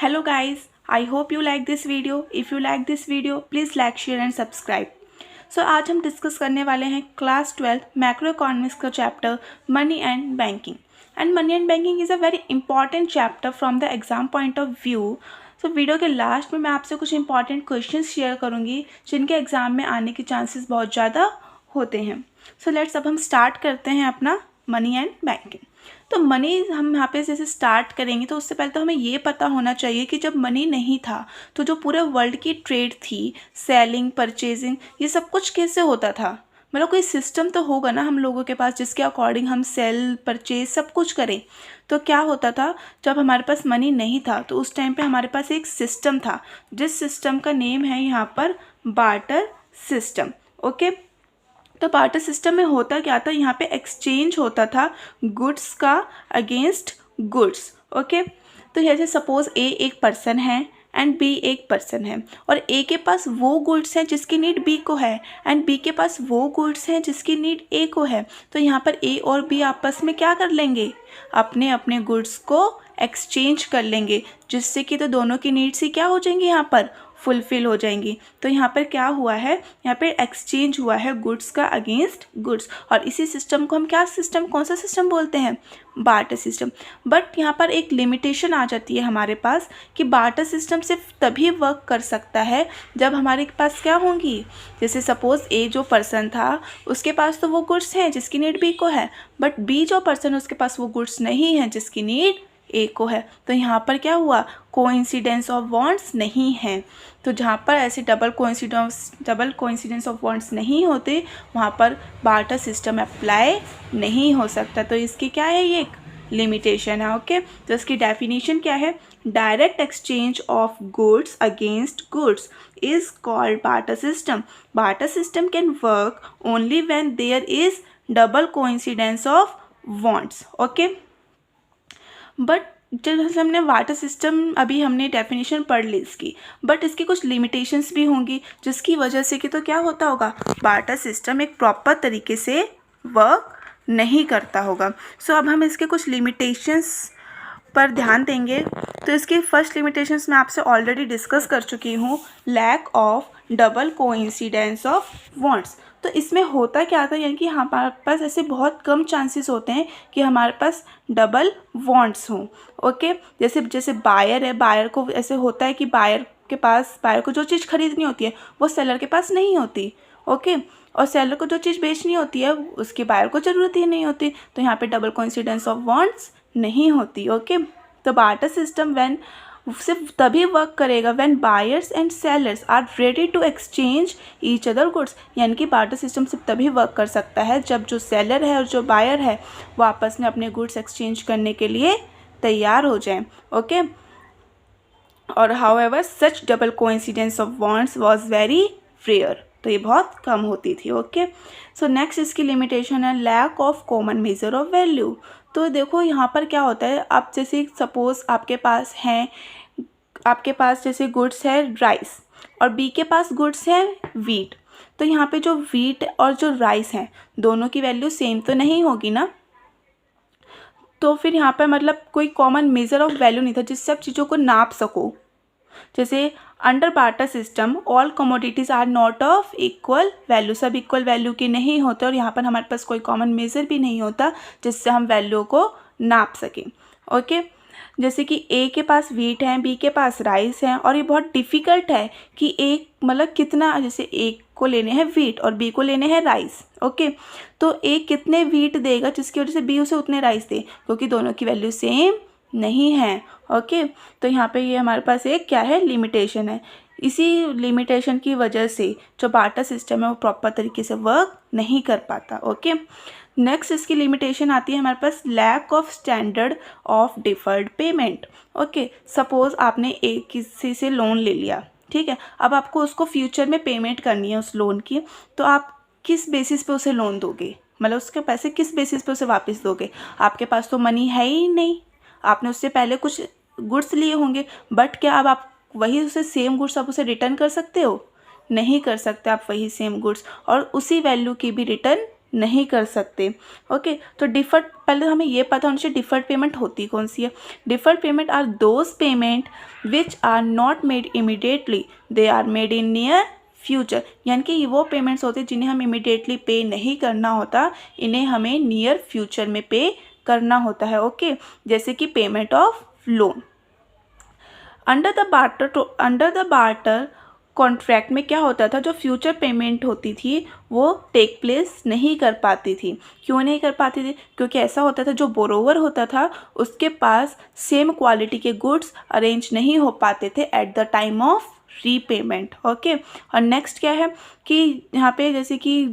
Hello guys, I hope you like this video. If you like this video, please like, share and subscribe. So आज हम discuss करने वाले हैं class 12 macro economics का chapter money and banking. And money and banking is a very important chapter from the exam point of view. So video के last में मैं आपसे कुछ इंपॉर्टेंट क्वेश्चंस शेयर करूंगी जिनके एग्जाम में आने के चांसेस बहुत ज़्यादा होते हैं. सो लेट्स अब हम स्टार्ट करते हैं अपना मनी एंड बैंकिंग. तो मनी हम यहाँ पे जैसे स्टार्ट करेंगे तो उससे पहले तो हमें ये पता होना चाहिए कि जब मनी नहीं था तो जो पूरे वर्ल्ड की ट्रेड थी, सेलिंग, परचेजिंग, ये सब कुछ कैसे होता था. मतलब कोई सिस्टम तो होगा ना हम लोगों के पास जिसके अकॉर्डिंग हम सेल, परचेज सब कुछ करें. तो क्या होता था जब हमारे पास मनी नहीं था तो उस टाइम पे हमारे पास एक सिस्टम था जिस सिस्टम का नेम है यहाँ पर बार्टर सिस्टम. ओके, तो बार्टर सिस्टम में होता क्या था, यहाँ पे एक्सचेंज होता था गुड्स का अगेंस्ट गुड्स. ओके, तो जैसे सपोज ए एक पर्सन है एंड बी एक पर्सन है और ए के पास वो गुड्स हैं जिसकी नीड बी को है एंड बी के पास वो गुड्स हैं जिसकी नीड ए को है. तो यहाँ पर ए और बी आपस में क्या कर लेंगे, अपने अपने गुड्स को एक्सचेंज कर लेंगे जिससे कि तो दोनों की नीड्स ही क्या हो जाएंगी, यहाँ पर फुलफिल हो जाएंगी. तो यहाँ पर क्या हुआ है, यहाँ पर एक्सचेंज हुआ है गुड्स का अगेंस्ट गुड्स. और इसी सिस्टम को हम क्या सिस्टम, कौन सा सिस्टम बोलते हैं, बार्टर सिस्टम. बट यहाँ पर एक लिमिटेशन आ जाती है हमारे पास कि बार्टर सिस्टम सिर्फ तभी वर्क कर सकता है जब हमारे पास क्या होंगी, जैसे सपोज ए जो पर्सन था उसके पास तो वो गुड्स हैं जिसकी नीड बी को है, बट बी जो पर्सन उसके पास वो गुड्स नहीं हैं जिसकी नीड ए को है. तो यहाँ पर क्या हुआ, कोइंसिडेंस ऑफ वांट्स नहीं है. तो जहाँ पर ऐसे डबल कोइंसिडेंस ऑफ वांट्स नहीं होते वहाँ पर बार्टर सिस्टम अप्लाई नहीं हो सकता. तो इसकी क्या है, ये एक लिमिटेशन है. ओके, तो इसकी डेफिनेशन क्या है, direct exchange of goods against goods is called barter system. Barter system can work only when there is double coincidence of wants. Okay, but जब हमने वाटर सिस्टम अभी हमने डेफिनेशन पढ़ ली इसकी, बट इसकी कुछ लिमिटेशंस भी होंगी जिसकी वजह से कि तो क्या होता होगा, वाटर सिस्टम एक प्रॉपर तरीके से वर्क नहीं करता होगा. सो अब हम इसके कुछ लिमिटेशंस पर ध्यान देंगे. तो इसकी फर्स्ट लिमिटेशंस मैं आपसे ऑलरेडी डिस्कस कर चुकी हूँ, lack of double coincidence of wants. तो इसमें होता क्या था, यानी कि हमारे पास ऐसे बहुत कम चांसेस होते हैं कि हमारे पास डबल वांट्स हों. ओके, जैसे बायर है, बायर को ऐसे होता है कि बायर को जो चीज़ खरीदनी होती है वो सेलर के पास नहीं होती. ओके, और सेलर को जो चीज़ बेचनी होती है उसके बायर को ज़रूरत ही नहीं होती. तो यहाँ पे डबल कोइंसिडेंस ऑफ वांट्स नहीं होती. ओके, तो बार्टर सिस्टम व्हेन सिर्फ तभी वर्क करेगा when buyers and sellers are ready to exchange each other goods. यानी कि बार्टर सिस्टम सिर्फ तभी वर्क कर सकता है जब जो सेलर है और जो बायर है वो आपस में अपने गुड्स एक्सचेंज करने के लिए तैयार हो जाएं. ओके, और however such double coincidence of wants was very rare. तो ये बहुत कम होती थी. ओके, सो नेक्स्ट इसकी लिमिटेशन है lack of common measure of value. तो देखो यहाँ पर क्या होता है, आप जैसे सपोज आपके पास जैसे गुड्स है राइस और बी के पास गुड्स है वीट. तो यहाँ पे जो वीट और जो राइस हैं दोनों की वैल्यू सेम तो नहीं होगी ना. तो फिर यहाँ पे मतलब कोई कॉमन मेजर ऑफ वैल्यू नहीं था जिससे आप चीज़ों को नाप सको. जैसे under barter system all commodities are not of equal value, सब इक्वल वैल्यू के नहीं होते और यहाँ पर हमारे पास कोई कॉमन मेजर भी नहीं होता जिससे हम वैल्यू को नाप सकें. ओके, जैसे कि ए के पास वीट है, बी के पास राइस है और ये बहुत डिफ़िकल्ट है कि एक मतलब कितना, जैसे ए को लेने हैं वीट और बी को लेने हैं राइस. ओके, तो ए कितने वीट देगा जिसकी वजह से बी उसे उतने राइस दे, क्योंकि दोनों की वैल्यू सेम नहीं है. ओके, तो यहाँ पे ये हमारे पास एक क्या है, लिमिटेशन है. इसी लिमिटेशन की वजह से जो बार्टर सिस्टम है वो प्रॉपर तरीके से वर्क नहीं कर पाता. ओके, नेक्स्ट इसकी लिमिटेशन आती है हमारे पास lack of standard of deferred payment. Okay, suppose आपने एक किसी से लोन ले लिया, ठीक है, अब आपको उसको फ्यूचर में पेमेंट करनी है उस लोन की. तो आप किस बेसिस पे उसे लोन दोगे, मतलब उसके पैसे किस बेसिस पे उसे वापस दोगे. आपके पास तो मनी है ही नहीं, आपने उससे पहले कुछ गुड्स लिए होंगे, बट क्या अब आप वही उसे सेम गुड्स आप उसे रिटर्न कर सकते हो, नहीं कर सकते आप वही सेम गुड्स, और उसी वैल्यू की भी रिटर्न नहीं कर सकते। ओके, तो डिफर्ड, पहले हमें ये पता होना चाहिए डिफर्ड पेमेंट होती कौन सी है। Deferred payment are those payment which are not made immediately, they are made in near future. यानी कि वो पेमेंट्स होते हैं जिन्हें हम इमीडिएटली पे नहीं करना होता, इन्हें हमें नियर फ्यूचर में पे करना होता है। ओके, जैसे कि payment of loan. Under the barter contract में क्या होता था, जो फ्यूचर पेमेंट होती थी वो टेक प्लेस नहीं कर पाती थी। क्यों नहीं कर पाती थी? क्योंकि ऐसा होता था जो बोरोवर होता था उसके पास सेम क्वालिटी के गुड्स अरेंज नहीं हो पाते थे at the time of repayment. Okay, और नेक्स्ट क्या है कि यहाँ पे जैसे कि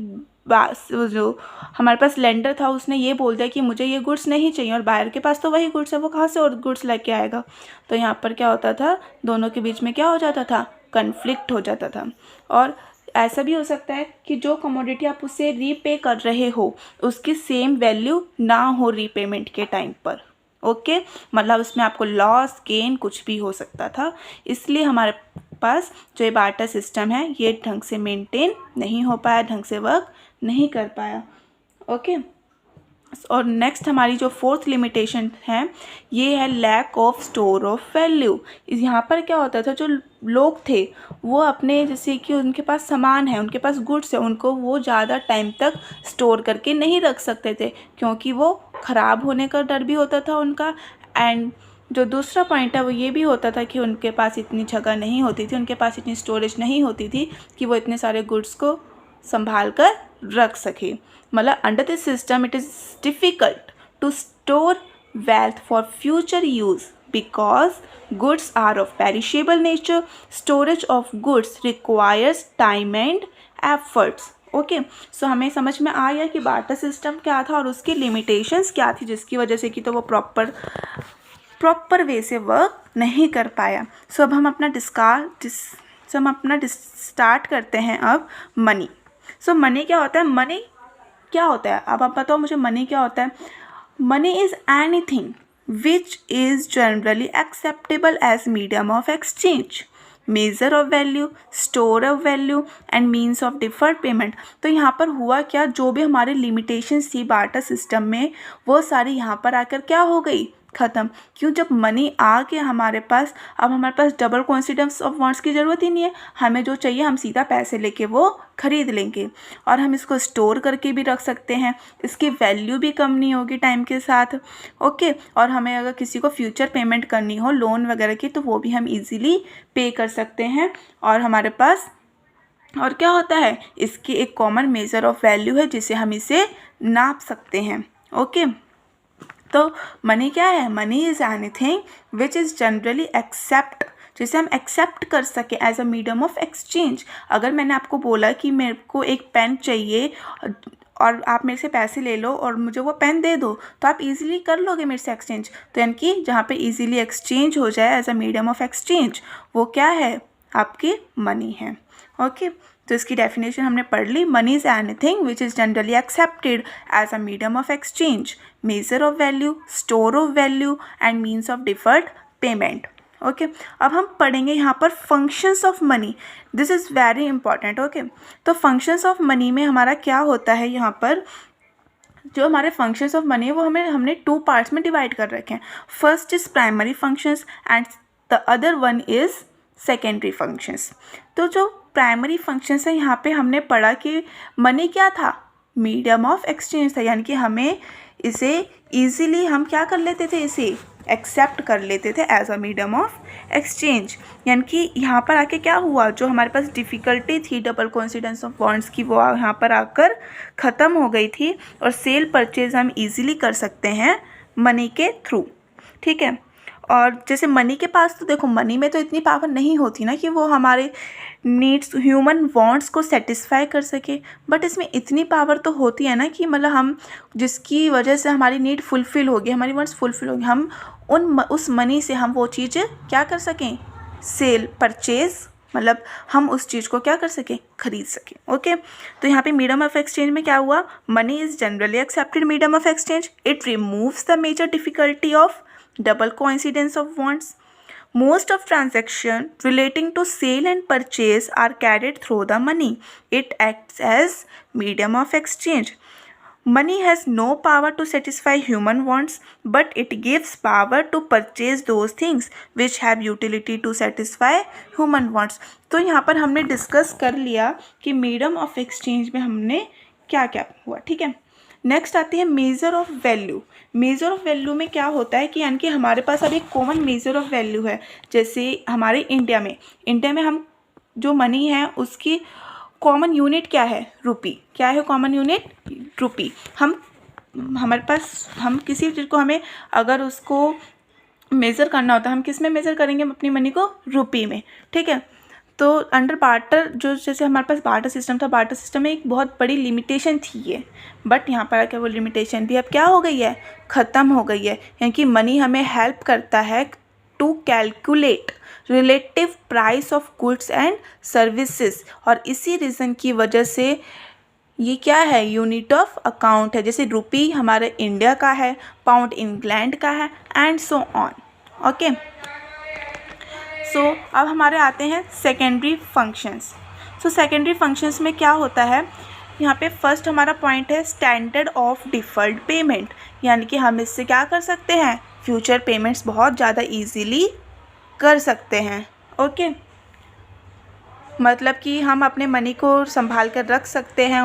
जो हमारे पास लेंडर था उसने ये बोल दिया कि मुझे ये गुड्स नहीं चाहिए, और बायर के पास तो वही गुड्स है, वो कहाँ से और गुड्स लेके आएगा। तो यहाँ पर क्या होता था, दोनों के बीच में क्या हो जाता था, कन्फ्लिक्ट हो जाता था। और ऐसा भी हो सकता है कि जो कमोडिटी आप उससे रीपे कर रहे हो उसकी सेम वैल्यू ना हो रीपेमेंट के टाइम पर। ओके, मतलब उसमें आपको लॉस गेन कुछ भी हो सकता था। इसलिए हमारे पास जो ये बार्टर सिस्टम है ये ढंग से मेंटेन नहीं हो पाया, ढंग से वर्क नहीं कर पाया। ओके, और नेक्स्ट हमारी जो फोर्थ लिमिटेशन है ये है lack of store of value. यहाँ पर क्या होता था, जो लोग थे वो अपने, जैसे कि उनके पास सामान है, उनके पास गुड्स है, उनको वो ज़्यादा टाइम तक स्टोर करके नहीं रख सकते थे क्योंकि वो ख़राब होने का डर भी होता था उनका। एंड जो दूसरा पॉइंट है वो ये भी होता था कि उनके पास इतनी जगह नहीं होती थी, उनके पास इतनी स्टोरेज नहीं होती थी कि वो इतने सारे गुड्स को संभाल कर रख सके। मतलब under this system it is difficult to store wealth for future use because goods are of perishable nature. Storage of goods requires time and efforts. Okay, so हमें समझ में आ गया कि बार्टर सिस्टम क्या था और उसकी लिमिटेशंस क्या थी, जिसकी वजह से कि तो वो प्रॉपर वे से वर्क नहीं कर पाया। सो अब हम अपना स्टार्ट करते हैं अब मनी। सो मनी क्या होता है? मनी क्या होता है, अब आप बताओ मुझे मनी क्या होता है। Money is anything which is generally acceptable as medium of exchange, measure of value, store of value and means of deferred payment. तो यहाँ पर हुआ क्या, जो भी हमारी लिमिटेशंस थी बार्टर सिस्टम में वो सारी यहाँ पर आकर क्या हो गई, ख़त्म। क्यों? जब मनी आ गया हमारे पास, अब हमारे पास डबल कोइंसिडेंस ऑफ वांट्स की ज़रूरत ही नहीं है। हमें जो चाहिए हम सीधा पैसे लेके वो ख़रीद लेंगे और हम इसको स्टोर करके भी रख सकते हैं, इसकी वैल्यू भी कम नहीं होगी टाइम के साथ। ओके, और हमें अगर किसी को फ्यूचर पेमेंट करनी हो लोन वगैरह की तो वो भी हम इजीली पे कर सकते हैं। और हमारे पास और क्या होता है, इसकी एक कॉमन मेजर ऑफ वैल्यू है जिसे हम इसे नाप सकते हैं। ओके, तो मनी क्या है? Money is anything which is generally accept, जिसे हम एक्सेप्ट कर सके as a medium of exchange. अगर मैंने आपको बोला कि मेरे को एक पेन चाहिए और आप मेरे से पैसे ले लो और मुझे वो पेन दे दो, तो आप इजीली कर लोगे मेरे से एक्सचेंज। तो यानी कि जहाँ पे इजीली एक्सचेंज हो जाए as a medium of exchange, वो क्या है? आपकी मनी है। ओके, तो इसकी डेफिनेशन हमने पढ़ ली। Money is anything which is generally accepted as a medium of exchange, measure of value, store of value and means of deferred payment. Okay, अब हम पढ़ेंगे यहाँ पर functions of money. This is very important. Okay, तो functions of money में हमारा क्या होता है, यहाँ पर जो हमारे फंक्शंस ऑफ मनी है वो हमने 2 पार्ट्स में डिवाइड कर रखे हैं। First is primary functions and the other one is secondary functions. तो जो प्राइमरी फंक्शंस है यहाँ पे हमने पढ़ा कि मनी क्या था? मीडियम ऑफ एक्सचेंज था, यानी कि हमें इसे इजीली हम क्या कर लेते थे, इसे एक्सेप्ट कर लेते थे as a medium of exchange. यानी कि यहाँ पर आके क्या हुआ, जो हमारे पास डिफ़िकल्टी थी डबल कोइंसिडेंस ऑफ बॉन्ड्स की, वो यहाँ पर आकर ख़त्म हो गई थी और सेल परचेज हम इजीली कर सकते हैं मनी के थ्रू। ठीक है, और जैसे मनी के पास तो देखो मनी में तो इतनी पावर नहीं होती ना कि वो हमारे नीड्स, ह्यूमन वांट्स को सेटिस्फाई कर सके, बट इसमें इतनी पावर तो होती है ना कि मतलब हम जिसकी वजह से हमारी नीड फुलफ़िल होगी, हमारी वांट्स फुलफ़िल होगी, हम उस मनी से हम वो चीज़ क्या कर सकें, सेल परचेज़, मतलब हम उस चीज़ को क्या कर सकें, खरीद सकें। ओके, तो यहाँ पे मीडियम ऑफ एक्सचेंज में क्या हुआ, money is generally accepted medium of exchange, it removes the major difficulty of double coincidence of wants. Most of transactions relating to sale and purchase are carried through the money. It acts as medium of exchange. Money has no power to satisfy human wants, but it gives power to purchase those things which have utility to satisfy human wants. तो यहाँ पर हमने discuss कर लिया कि medium of exchange में हमने क्या क्या हुआ, ठीक है। नेक्स्ट आती है major of value. Major of value में क्या होता है कि यानी कि हमारे पास अब एक कॉमन मेजर ऑफ वैल्यू है। जैसे हमारे इंडिया में हम जो मनी है उसकी कॉमन यूनिट क्या है, रुपी। क्या है कॉमन यूनिट, रुपी। हमारे पास हम किसी चीज़ को हमें अगर उसको मेज़र करना होता है, हम किस में मेज़र करेंगे, हम अपनी मनी को रुपी में, ठीक है। तो अंडर बार्टर जो जैसे हमारे पास बार्टर सिस्टम था, बार्टर सिस्टम में एक बहुत बड़ी लिमिटेशन थी ये, बट यहाँ पर आके वो लिमिटेशन भी अब क्या हो गई है, ख़त्म हो गई है। क्योंकि मनी हमें हेल्प करता है to calculate relative price of goods and services, और इसी रीज़न की वजह से ये क्या है, यूनिट ऑफ अकाउंट है। जैसे रुपी हमारे इंडिया का है, पाउंड इंग्लैंड का है, एंड सो ऑन। ओके, सो अब हमारे आते हैं secondary functions. So secondary functions में क्या होता है, यहाँ पे फर्स्ट हमारा पॉइंट है स्टैंडर्ड ऑफ डिफर्ड पेमेंट, यानी कि हम इससे क्या कर सकते हैं, फ्यूचर पेमेंट्स बहुत ज़्यादा इजीली कर सकते हैं। ओके, मतलब कि हम अपने मनी को संभाल कर रख सकते हैं,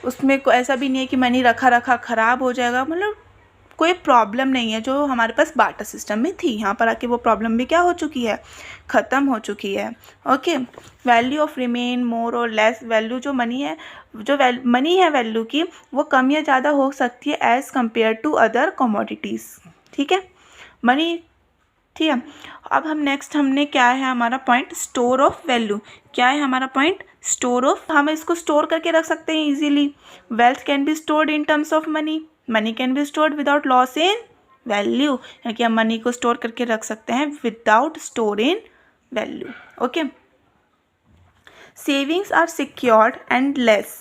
उसमें ऐसा भी नहीं है कि मनी रखा रखा ख़राब हो जाएगा, मतलब कोई प्रॉब्लम नहीं है जो हमारे पास बार्टर सिस्टम में थी। यहाँ पर आके वो प्रॉब्लम भी क्या हो चुकी है, ख़त्म हो चुकी है। ओके, value of remain more or less. Value जो मनी है, मनी है वैल्यू की, वो कम या ज़्यादा हो सकती है as compared to other commodities, ठीक है। मनी, ठीक है। अब हमने क्या है हमारा पॉइंट, स्टोर ऑफ वैल्यू। क्या है हमारा पॉइंट, स्टोर ऑफ, हम इसको स्टोर करके रख सकते हैं easily. Wealth can be stored in terms of money, money can be stored without loss in value, यानी कि हम मनी को स्टोर करके रख सकते हैं without store in value. Okay, savings are secured and less.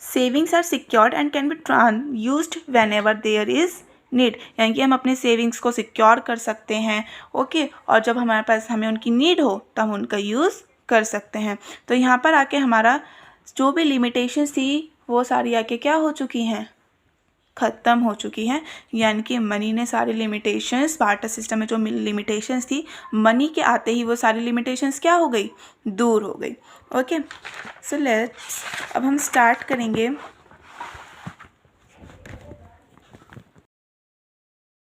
Savings are secured and can be used whenever there is need, यानी कि हम अपने सेविंग्स को सिक्योर कर सकते हैं। ओके, और जब हमारे पास हमें उनकी नीड हो तो हम उनका यूज़ कर सकते हैं। तो यहाँ पर आके हमारा जो भी लिमिटेशंस थी वो सारी आके क्या हो चुकी हैं, ख़त्म हो चुकी हैं। यानी कि मनी ने सारी लिमिटेशंस, बार्टर सिस्टम में जो लिमिटेशंस थी, मनी के आते ही वो सारी लिमिटेशंस क्या हो गई, दूर हो गई। ओके, सो लेट्स अब हम स्टार्ट करेंगे